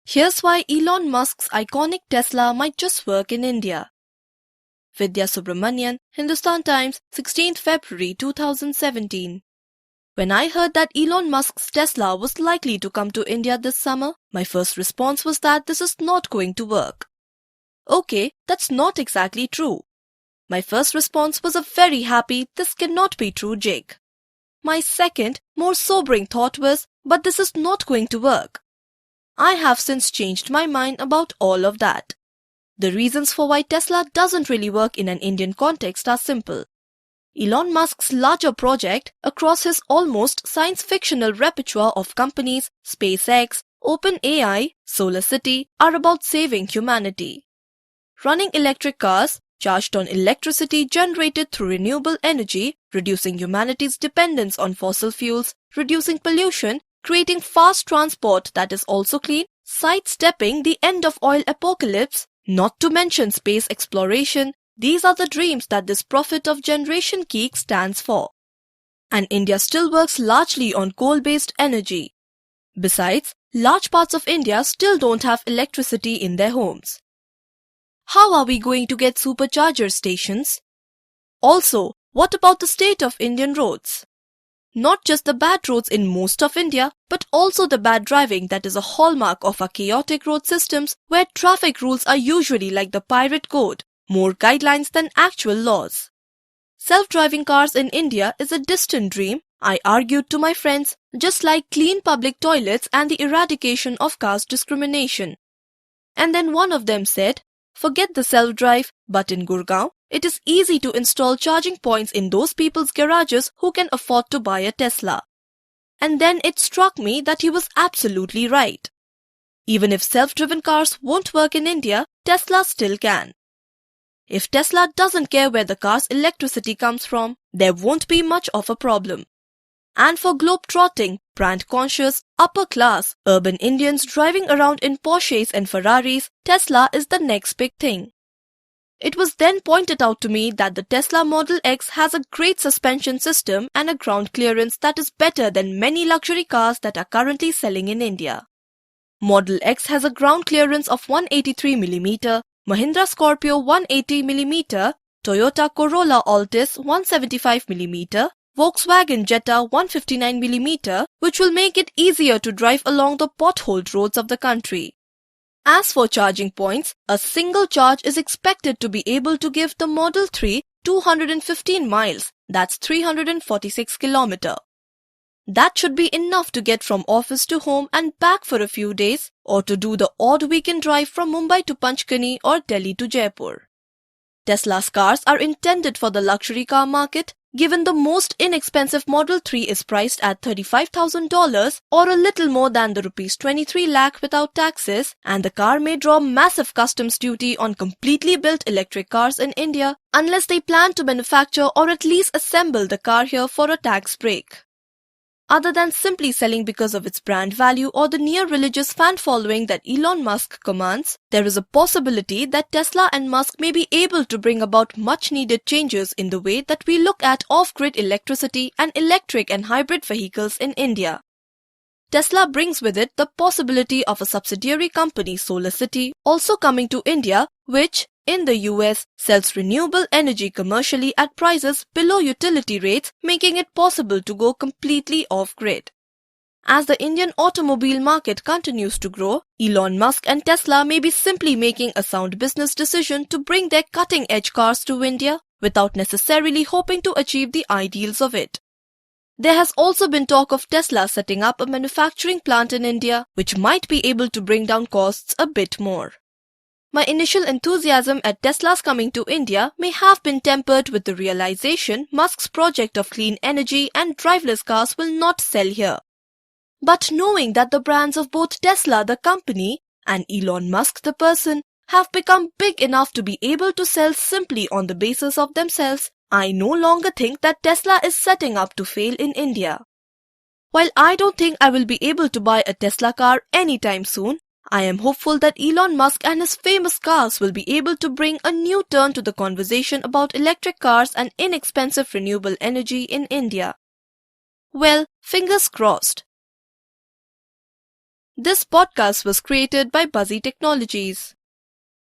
Here's why Elon Musk's iconic Tesla might just work in India. Vidya Subramanian, Hindustan Times, 16th February 2017. When I heard that Elon Musk's Tesla was likely to come to India this summer, my first response was that this is not going to work. Okay, that's not exactly true. My first response was a very happy, this cannot be true, Jake. My second, more sobering thought was, but this is not going to work. I have since changed my mind about all of that. The reasons for why Tesla doesn't really work in an Indian context are simple. Elon Musk's larger project across his almost science-fictional repertoire of companies, SpaceX, OpenAI, SolarCity, are about saving humanity. Running electric cars, charged on electricity generated through renewable energy, reducing humanity's dependence on fossil fuels, reducing pollution, creating fast transport that is also clean, sidestepping the end of oil apocalypse, not to mention space exploration. These are the dreams that this prophet of Generation Geek stands for. And India still works largely on coal-based energy. Besides, large parts of India still don't have electricity in their homes. How are we going to get supercharger stations? Also, what about the state of Indian roads? Not just the bad roads in most of India, but also the bad driving that is a hallmark of our chaotic road systems where traffic rules are usually like the pirate code, more guidelines than actual laws. Self-driving cars in India is a distant dream, I argued to my friends, just like clean public toilets and the eradication of caste discrimination. And then one of them said, forget the self-drive, but in Gurgaon, it is easy to install charging points in those people's garages who can afford to buy a Tesla. And then it struck me that he was absolutely right. Even if self-driven cars won't work in India, Tesla still can. If Tesla doesn't care where the car's electricity comes from, there won't be much of a problem. And for globe-trotting, brand-conscious, upper-class, urban Indians driving around in Porsches and Ferraris, Tesla is the next big thing. It was then pointed out to me that the Tesla Model X has a great suspension system and a ground clearance that is better than many luxury cars that are currently selling in India. Model X has a ground clearance of 183mm, Mahindra Scorpio 180mm, Toyota Corolla Altis 175mm, Volkswagen Jetta 159mm, which will make it easier to drive along the potholed roads of the country. As for charging points, a single charge is expected to be able to give the Model 3 215 miles, that's 346 kilometers. That should be enough to get from office to home and back for a few days, or to do the odd weekend drive from Mumbai to Panchgani or Delhi to Jaipur. Tesla's cars are intended for the luxury car market, given the most inexpensive Model 3 is priced at $35,000 or a little more than the Rs 23 lakh without taxes, and the car may draw massive customs duty on completely built electric cars in India unless they plan to manufacture or at least assemble the car here for a tax break. Other than simply selling because of its brand value or the near-religious fan following that Elon Musk commands, there is a possibility that Tesla and Musk may be able to bring about much-needed changes in the way that we look at off-grid electricity and electric and hybrid vehicles in India. Tesla brings with it the possibility of a subsidiary company, SolarCity, also coming to India, which, in the US, sells renewable energy commercially at prices below utility rates, making it possible to go completely off-grid. As the Indian automobile market continues to grow, Elon Musk and Tesla may be simply making a sound business decision to bring their cutting-edge cars to India without necessarily hoping to achieve the ideals of it. There has also been talk of Tesla setting up a manufacturing plant in India, which might be able to bring down costs a bit more. My initial enthusiasm at Tesla's coming to India may have been tempered with the realization Musk's project of clean energy and driverless cars will not sell here. But knowing that the brands of both Tesla the company and Elon Musk the person have become big enough to be able to sell simply on the basis of themselves, I no longer think that Tesla is setting up to fail in India. While I don't think I will be able to buy a Tesla car anytime soon, I am hopeful that Elon Musk and his famous cars will be able to bring a new turn to the conversation about electric cars and inexpensive renewable energy in India. Well, fingers crossed. This podcast was created by Buzzy Technologies.